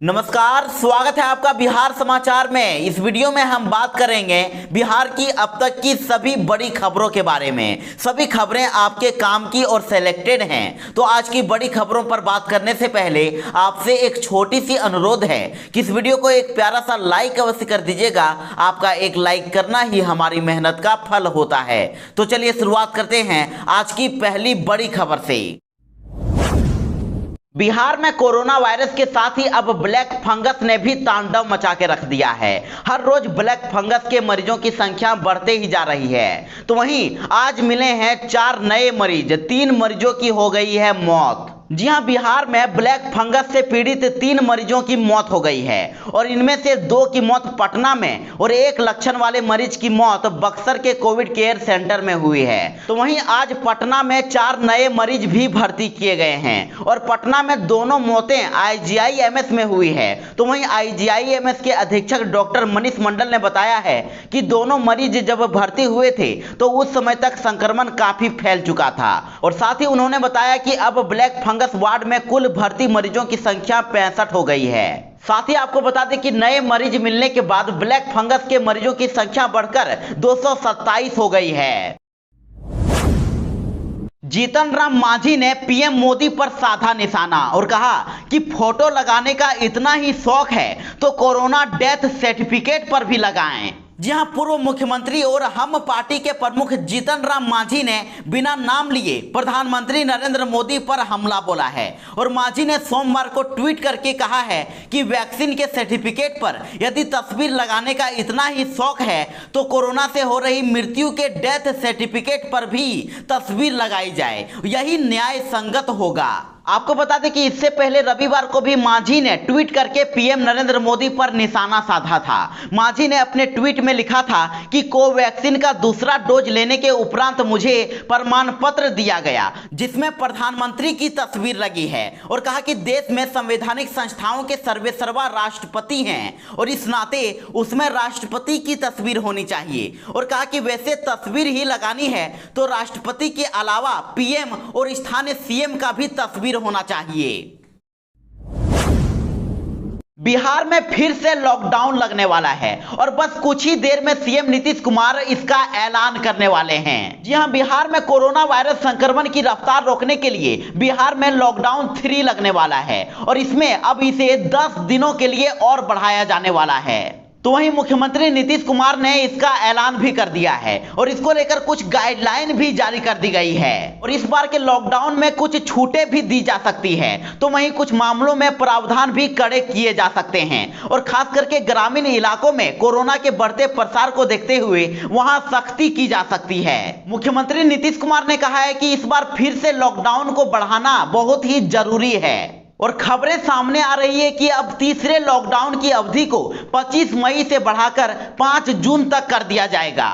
नमस्कार, स्वागत है आपका बिहार समाचार में। इस वीडियो में हम बात करेंगे बिहार की अब तक की सभी बड़ी खबरों के बारे में। सभी खबरें आपके काम की और सिलेक्टेड हैं। तो आज की बड़ी खबरों पर बात करने से पहले आपसे एक छोटी सी अनुरोध है कि इस वीडियो को एक प्यारा सा लाइक अवश्य कर दीजिएगा। आपका एक लाइक करना ही हमारी मेहनत का फल होता है। तो चलिए शुरुआत करते हैं आज की पहली बड़ी खबर से। बिहार में कोरोना वायरस के साथ ही अब ब्लैक फंगस ने भी तांडव मचा के रख दिया है। हर रोज ब्लैक फंगस के मरीजों की संख्या बढ़ते ही जा रही है। तो वहीं आज मिले हैं 4 नए मरीज, 3 मरीजों की हो गई है मौत। जी हां, बिहार में ब्लैक फंगस से पीड़ित 3 मरीजों की मौत हो गई है और इनमें से 2 की मौत पटना में और 1 लक्षण वाले मरीज की मौत बक्सर के कोविड केयर सेंटर में हुई है। तो वहीं आज पटना में 4 नए मरीज भी भर्ती किए गए हैं और पटना में दोनों मौतें IGIMS में हुई है। तो वहीं IGIMS के अधीक्षक डॉक्टर मनीष मंडल ने बताया है कि दोनों मरीज जब भर्ती हुए थे तो उस समय तक संक्रमण काफी फैल चुका था और साथ ही उन्होंने बताया कि अब ब्लैक फंगस वार्ड में कुल भर्ती मरीजों की संख्या 65 हो गई है। साथ ही आपको बता दें कि नए मरीज मिलने के बाद ब्लैक फंगस के मरीजों की संख्या बढ़कर 227 हो गई है। जीतन राम मांझी ने पीएम मोदी पर साधा निशाना और कहा कि फोटो लगाने का इतना ही शौक है तो कोरोना डेथ सर्टिफिकेट पर भी लगाएं। जी हां, पूर्व मुख्यमंत्री और हम पार्टी के प्रमुख जीतन राम मांझी ने बिना नाम लिए प्रधानमंत्री नरेंद्र मोदी पर हमला बोला है और मांझी ने सोमवार को ट्वीट करके कहा है कि वैक्सीन के सर्टिफिकेट पर यदि तस्वीर लगाने का इतना ही शौक है तो कोरोना से हो रही मृत्यु के डेथ सर्टिफिकेट पर भी तस्वीर लगाई जाए, यही न्याय संगत होगा। आपको बता दें कि इससे पहले रविवार को भी मांझी ने ट्वीट करके पीएम नरेंद्र मोदी पर निशाना साधा था। मांझी ने अपने ट्वीट में लिखा था कि कोवैक्सीन का दूसरा डोज लेने के उपरांत मुझे प्रमाण पत्र दिया गया जिसमें प्रधानमंत्री की तस्वीर लगी है और कहा कि देश में संवैधानिक संस्थाओं के सर्वेसर्वा राष्ट्रपति हैं और इस नाते उसमें राष्ट्रपति की तस्वीर होनी चाहिए और कहा कि वैसे तस्वीर ही लगानी है तो राष्ट्रपति के अलावा पीएम और स्थानीय सीएम का भी तस्वीर होना चाहिए। बिहार में फिर से लॉकडाउन लगने वाला है और बस कुछ ही देर में सीएम नीतीश कुमार इसका ऐलान करने वाले हैं। जी हां, बिहार में कोरोना वायरस संक्रमण की रफ्तार रोकने के लिए बिहार में लॉकडाउन 3 लगने वाला है और इसमें अब इसे 10 दिनों के लिए और बढ़ाया जाने वाला है। तो वहीं मुख्यमंत्री नीतीश कुमार ने इसका ऐलान भी कर दिया है और इसको लेकर कुछ गाइडलाइन भी जारी कर दी गई है और इस बार के लॉकडाउन में कुछ छूटें भी दी जा सकती है। तो वहीं कुछ मामलों में प्रावधान भी कड़े किए जा सकते हैं और खास करके ग्रामीण इलाकों में कोरोना के बढ़ते प्रसार को देखते हुए वहां सख्ती की जा सकती है। मुख्यमंत्री नीतीश कुमार ने कहा है कि इस बार फिर से लॉकडाउन को बढ़ाना बहुत ही जरूरी है और खबरें सामने आ रही है कि अब तीसरे लॉकडाउन की अवधि को 25 मई से बढ़ाकर 5 जून तक कर दिया जाएगा।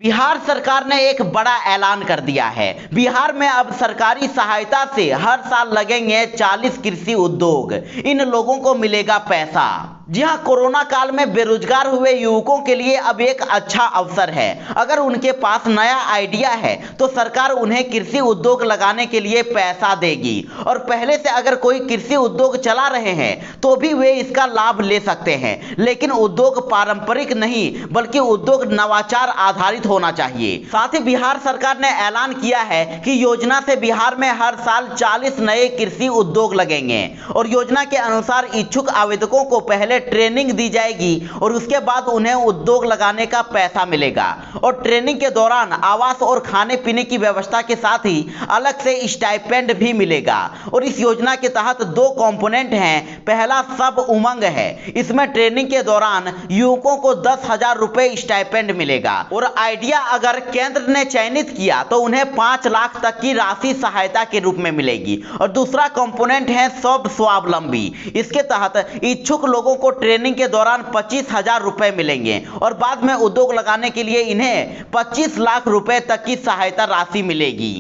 बिहार सरकार ने एक बड़ा ऐलान कर दिया है। बिहार में अब सरकारी सहायता से हर साल लगेंगे 40 कृषि उद्योग, इन लोगों को मिलेगा पैसा। जी हां, कोरोना काल में बेरोजगार हुए युवकों के लिए अब एक अच्छा अवसर है। अगर उनके पास नया आइडिया है तो सरकार उन्हें कृषि उद्योग लगाने के लिए पैसा देगी और पहले से अगर कोई कृषि उद्योग चला रहे हैं तो भी वे इसका लाभ ले सकते हैं, लेकिन उद्योग पारंपरिक नहीं बल्कि उद्योग नवाचार आधारित होना चाहिए। साथ ही बिहार सरकार ने ऐलान किया है कि योजना से बिहार में हर साल 40 नए कृषि उद्योग लगेंगे और योजना के अनुसार इच्छुक आवेदकों को पहले ट्रेनिंग दी जाएगी और उसके बाद उन्हें उद्योग लगाने का पैसा मिलेगा और ट्रेनिंग के दौरान आवास और खाने पीने की व्यवस्था के साथ ही अलग से स्टाइपेंड भी मिलेगा। और इस योजना के तहत 2 कंपोनेंट हैं। पहला सब उमंग है, इसमें ट्रेनिंग के दौरान युवकों को 10,000 रुपए स्टाइपेंड मिलेगा और आइडिया अगर केंद्र ने चयनित किया तो उन्हें 5 लाख तक की राशि सहायता के रूप में मिलेगी। और दूसरा कंपोनेंट है सब स्वावलंबी, इसके तहत इच्छुक लोगों को ट्रेनिंग के दौरान 25,000 रुपए मिलेंगे और बाद में उद्योग लगाने के लिए इन्हें 25 लाख रुपए तक की सहायता राशि मिलेगी।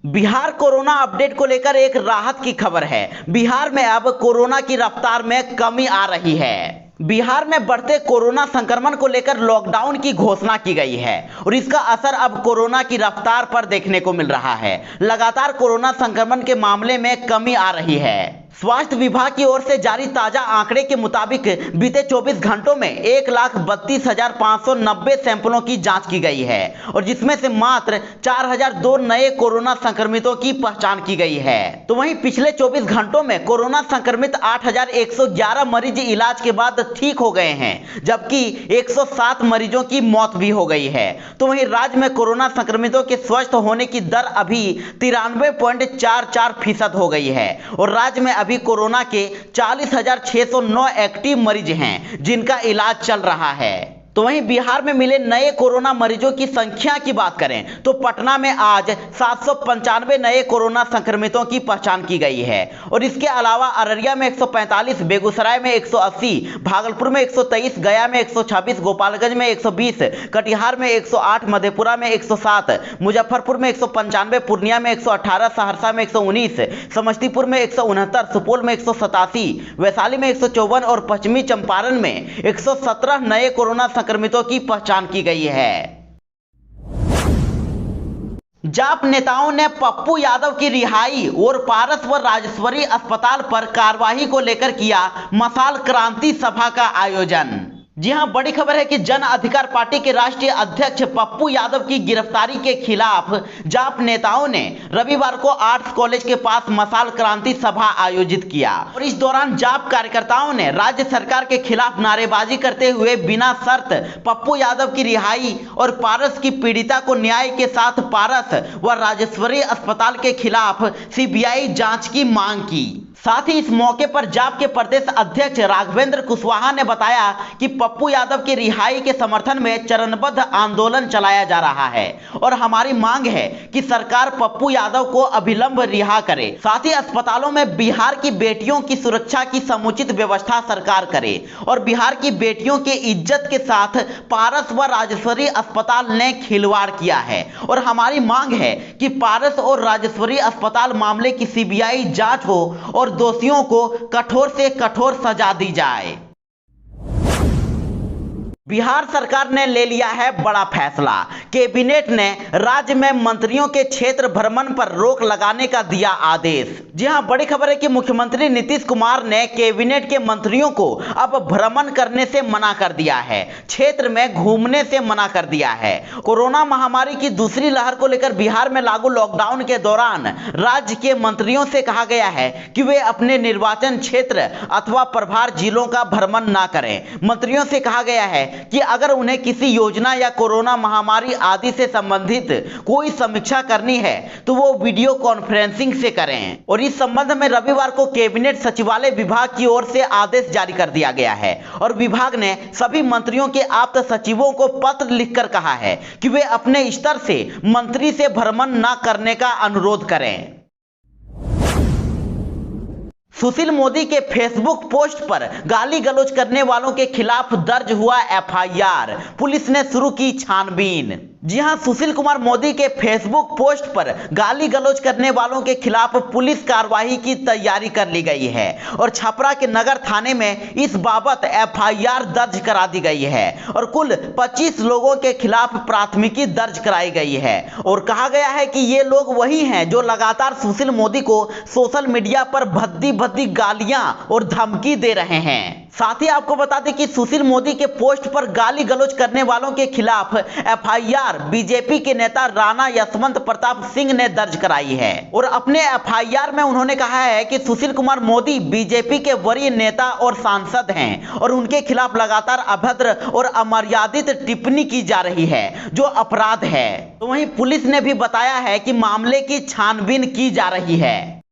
बिहार कोरोना अपडेट को लेकर एक राहत की खबर है। बिहार में अब कोरोना की रफ्तार में कमी आ रही है। बिहार में बढ़ते कोरोना संक्रमण को लेकर लॉकडाउन की घोषणा की गई है और इसका असर अब कोरोना की रफ्तार पर देखने को मिल रहा है। लगातार कोरोना संक्रमण के मामले में कमी आ रही है। स्वास्थ्य विभाग की ओर से जारी ताजा आंकड़े के मुताबिक बीते 24 घंटों में 1,32,590 सैंपलों की जांच की गई है और जिसमें से मात्र 4,002 नए कोरोना संक्रमितों की पहचान की गई है। तो वहीं पिछले 24 घंटों में कोरोना संक्रमित 8,111 मरीज इलाज के बाद ठीक हो गए हैं, जबकि 107 मरीजों की मौत भी हो गई है। तो वहीं राज्य में कोरोना संक्रमितों के स्वस्थ होने की दर अभी 93.44% हो गई है और राज्य में अभी कोरोना के 40,609 एक्टिव मरीज हैं जिनका इलाज चल रहा है। तो वहीं बिहार में मिले नए कोरोना मरीजों की संख्या की बात करें तो पटना में आज 795 नए कोरोना संक्रमितों की पहचान की गई है और इसके अलावा अररिया में 145, बेगूसराय में 180, भागलपुर में 123, गया में 126, गोपालगंज में 120, कटिहार में 108, मधेपुरा में 107, मुजफ्फरपुर में 195, पूर्णिया में 118, सहरसा में 119, समस्तीपुर में 169, सुपौल में 187, वैशाली में 154 और पश्चिमी चंपारण में 117 नए कोरोना संक्रमितों की पहचान की गई है। जाप नेताओं ने पप्पू यादव की रिहाई और पारस व राजेश्वरी अस्पताल पर कार्रवाई को लेकर किया मशाल क्रांति सभा का आयोजन। जी हां, बड़ी खबर है कि जन अधिकार पार्टी के राष्ट्रीय अध्यक्ष पप्पू यादव की गिरफ्तारी के खिलाफ जाप नेताओं ने रविवार को आर्ट्स कॉलेज के पास मशाल क्रांति सभा आयोजित किया और इस दौरान जाप कार्यकर्ताओं ने राज्य सरकार के खिलाफ नारेबाजी करते हुए बिना शर्त पप्पू यादव की रिहाई और पारस की पीड़िता को न्याय के साथ पारस व राजेश्वरी अस्पताल के खिलाफ सीबीआई जांच की मांग की। साथ ही इस मौके पर जाप के प्रदेश अध्यक्ष राघवेंद्र कुशवाहा ने बताया कि पप्पू यादव की रिहाई के समर्थन में चरणबद्ध आंदोलन चलाया जा रहा है और हमारी मांग है कि सरकार पप्पू यादव को अविलंब रिहा करे। साथ ही अस्पतालों में बिहार की बेटियों की सुरक्षा की समुचित व्यवस्था सरकार करे और बिहार की बेटियों के इज्जत के साथ पारस व राजेश्वरी अस्पताल ने खिलवाड़ किया है और हमारी मांग है कि पारस और राजेश्वरी अस्पताल मामले की सीबीआई जांच हो और दोषियों को कठोर से कठोर सजा दी जाए। बिहार सरकार ने ले लिया है बड़ा फैसला। कैबिनेट ने राज्य में मंत्रियों के क्षेत्र भ्रमण पर रोक लगाने का दिया आदेश। जी हां, बड़ी खबर है कि मुख्यमंत्री नीतीश कुमार ने कैबिनेट के मंत्रियों को अब भ्रमण करने से मना कर दिया है, क्षेत्र में घूमने से मना कर दिया है। कोरोना महामारी की दूसरी लहर को लेकर बिहार में लागू लॉकडाउन के दौरान राज्य के मंत्रियों से कहा गया है कि वे अपने निर्वाचन क्षेत्र अथवा प्रभार जिलों का भ्रमण ना करें। मंत्रियों से कहा गया है कि अगर उन्हें किसी योजना या कोरोना महामारी आदि से संबंधित कोई समीक्षा करनी है तो वो वीडियो कॉन्फ्रेंसिंग से करें। और इस संबंध में रविवार को कैबिनेट सचिवालय विभाग की ओर से आदेश जारी कर दिया गया है और विभाग ने सभी मंत्रियों के आप्त सचिवों को पत्र लिखकर कहा है कि वे अपने स्तर से मंत्री से भ्रमण न करने का अनुरोध करें। सुशील मोदी के फेसबुक पोस्ट पर गाली गलौज करने वालों के खिलाफ दर्ज हुआ एफआईआर, पुलिस ने शुरू की छानबीन। जी हां, सुशील कुमार मोदी के फेसबुक पोस्ट पर गाली गलौज करने वालों के खिलाफ पुलिस कार्रवाई की तैयारी कर ली गई है और छपरा के नगर थाने में इस बाबत एफआईआर दर्ज करा दी गई है और कुल 25 लोगों के खिलाफ प्राथमिकी दर्ज कराई गई है और कहा गया है कि ये लोग वही हैं जो लगातार सुशील मोदी को सोशल मीडिया पर भद्दी गालियां और धमकी दे रहे हैं। साथ ही आपको बता दें कि सुशील मोदी के पोस्ट पर गाली गलौज करने वालों के खिलाफ एफआईआर बीजेपी के नेता राणा यशवंत प्रताप सिंह ने दर्ज कराई है और अपने एफआईआर में उन्होंने कहा है कि सुशील कुमार मोदी बीजेपी के वरीय नेता और सांसद हैं और उनके खिलाफ लगातार अभद्र और अमर्यादित टिप्पणी की जा रही है जो अपराध है। तो वहीं पुलिस ने भी बताया है कि मामले की छानबीन की जा रही है।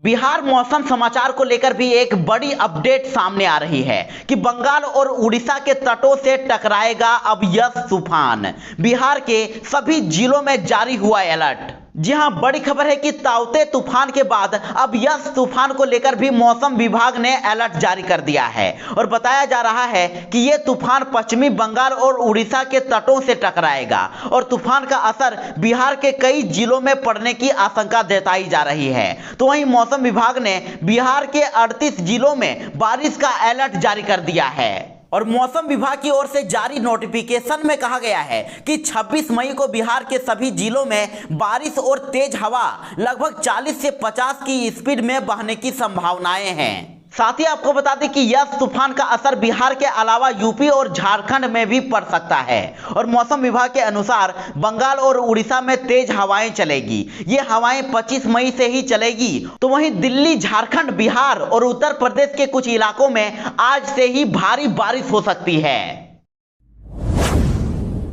बिहार मौसम समाचार को लेकर भी एक बड़ी अपडेट सामने आ रही है कि बंगाल और उड़ीसा के तटों से टकराएगा अब यस तूफान। बिहार के सभी जिलों में जारी हुआ अलर्ट। जी हां, बड़ी खबर है कि ताउते तूफान के बाद अब यस तूफान को लेकर भी मौसम विभाग ने अलर्ट जारी कर दिया है और बताया जा रहा है कि यह तूफान पश्चिमी बंगाल और उड़ीसा के तटों से टकराएगा और तूफान का असर बिहार के कई जिलों में पड़ने की आशंका जताई जा रही है। तो वहीं मौसम विभाग ने बिहार के 38 जिलों में बारिश का अलर्ट जारी कर दिया है और मौसम विभाग की ओर से जारी नोटिफिकेशन में कहा गया है कि 26 मई को बिहार के सभी जिलों में बारिश और तेज हवा लगभग 40 से 50 की स्पीड में बहने की संभावनाएं हैं। साथ ही आपको बता दें कि यस तूफान का असर बिहार के अलावा यूपी और झारखंड में भी पड़ सकता है और मौसम विभाग के अनुसार बंगाल और उड़ीसा में तेज हवाएं चलेगी। ये हवाएं 25 मई से ही चलेगी। तो वहीं दिल्ली, झारखंड, बिहार और उत्तर प्रदेश के कुछ इलाकों में आज से ही भारी बारिश हो सकती है।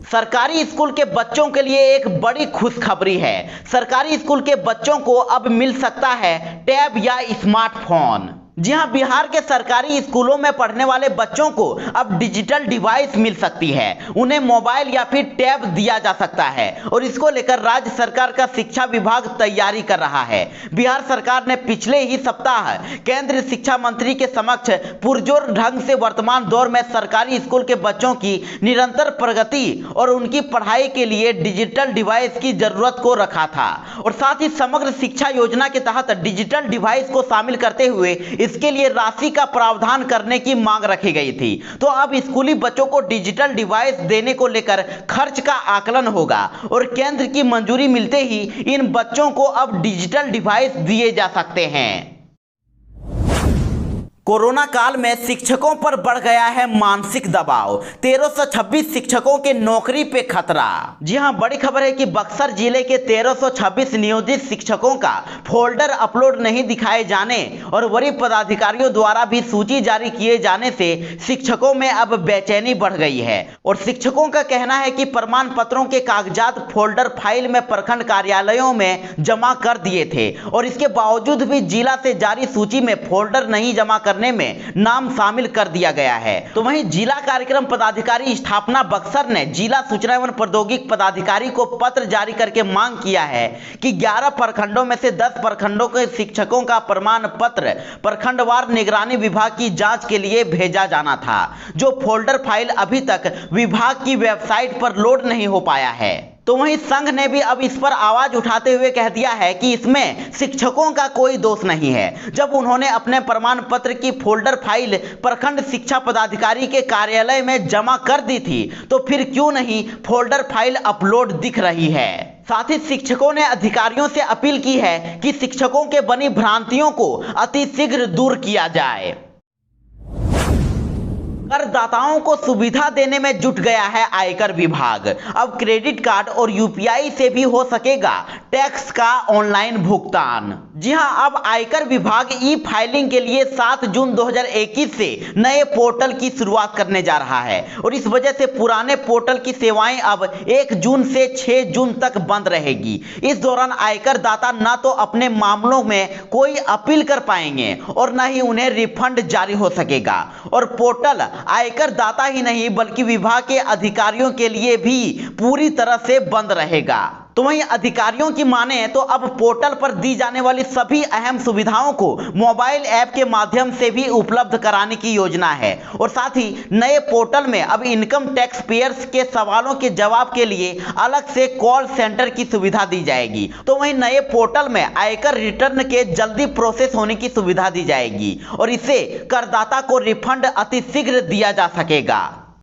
सरकारी स्कूल के बच्चों के लिए एक बड़ी खुशखबरी है। सरकारी स्कूल के बच्चों को अब मिल सकता है टैब या स्मार्टफोन। जी हां, बिहार के सरकारी स्कूलों में पढ़ने वाले बच्चों को अब डिजिटल डिवाइस मिल सकती है। उन्हें मोबाइल या फिर टैब दिया जा सकता है और इसको लेकर राज्य सरकार का शिक्षा विभाग तैयारी कर रहा है। बिहार सरकार ने पिछले ही सप्ताह केंद्रीय शिक्षा मंत्री के समक्ष पुरजोर ढंग से वर्तमान दौर में सरकारी स्कूल के बच्चों की निरंतर प्रगति और उनकी पढ़ाई के लिए डिजिटल डिवाइस की जरूरत को रखा था और साथ ही समग्र शिक्षा योजना के तहत डिजिटल डिवाइस को शामिल करते हुए इसके लिए राशि का प्रावधान करने की मांग रखी गई थी। तो अब स्कूली बच्चों को डिजिटल डिवाइस देने को लेकर खर्च का आकलन होगा और केंद्र की मंजूरी मिलते ही इन बच्चों को अब डिजिटल डिवाइस दिए जा सकते हैं। कोरोना काल में शिक्षकों पर बढ़ गया है मानसिक दबाव। 1326 शिक्षकों के नौकरी पे खतरा। जी हां, बड़ी खबर है कि बक्सर जिले के 1326 नियोजित शिक्षकों का फोल्डर अपलोड नहीं दिखाए जाने और वरीय पदाधिकारियों द्वारा भी सूची जारी किए जाने से शिक्षकों में अब बेचैनी बढ़ गई है और शिक्षकों का कहना है कि प्रमाण पत्रों के कागजात फोल्डर फाइल में प्रखंड कार्यालयों में जमा कर दिए थे और इसके बावजूद भी जिला से जारी सूची में फोल्डर नहीं जमा में नाम शामिल कर दिया गया है। तो वहीं जिला कार्यक्रम पदाधिकारी स्थापना बक्सर ने जिला सूचना एवं प्रौद्योगिकी पदाधिकारी को पत्र जारी करके मांग किया है कि 11 प्रखंडों में से 10 प्रखंडों के शिक्षकों का प्रमाण पत्र प्रखंडवार निगरानी विभाग की जांच के लिए भेजा जाना था, जो फोल्डर फाइल अभी तक विभाग की वेबसाइट पर लोड नहीं हो पाया है। तो वहीं संघ ने भी अब इस पर आवाज उठाते हुए कह दिया है कि इसमें शिक्षकों का कोई दोष नहीं है। जब उन्होंने अपने प्रमाण पत्र की फोल्डर फाइल प्रखंड शिक्षा पदाधिकारी के कार्यालय में जमा कर दी थी तो फिर क्यों नहीं फोल्डर फाइल अपलोड दिख रही है। साथ ही शिक्षकों ने अधिकारियों से अपील की है कि शिक्षकों के बनी भ्रांतियों को अतिशीघ्र दूर किया जाए। करदाताओं को सुविधा देने में जुट गया है आयकर विभाग। अब क्रेडिट कार्ड और यूपीआई से भी हो सकेगा टैक्स का ऑनलाइन भुगतान। जी हां, अब आयकर विभाग ई फाइलिंग के लिए 7 जून 2021 से नए पोर्टल की शुरुआत करने जा रहा है और इस वजह से पुराने पोर्टल की सेवाएं अब 1 जून से 6 जून तक बंद रहेगी। इस दौरान आयकर दाता न तो अपने मामलों में कोई अपील कर पाएंगे और न ही उन्हें रिफंड जारी हो सकेगा और पोर्टल आयकर दाता ही नहीं बल्कि विभाग के अधिकारियों के लिए भी पूरी तरह से बंद रहेगा। तो वहीं अधिकारियों की माने तो अब पोर्टल पर दी जाने वाली सभी अहम सुविधाओं को मोबाइल ऐप के माध्यम से भी उपलब्ध कराने की योजना है और साथ ही नए पोर्टल में अब इनकम टैक्स पेयर्स के सवालों के जवाब के लिए अलग से कॉल सेंटर की सुविधा दी जाएगी। तो वहीं नए पोर्टल में आयकर रिटर्न के जल्दी प्रोसेस होने की सुविधा दी जाएगी और इससे करदाता को रिफंड अतिशीघ्र दिया जा सकेगा।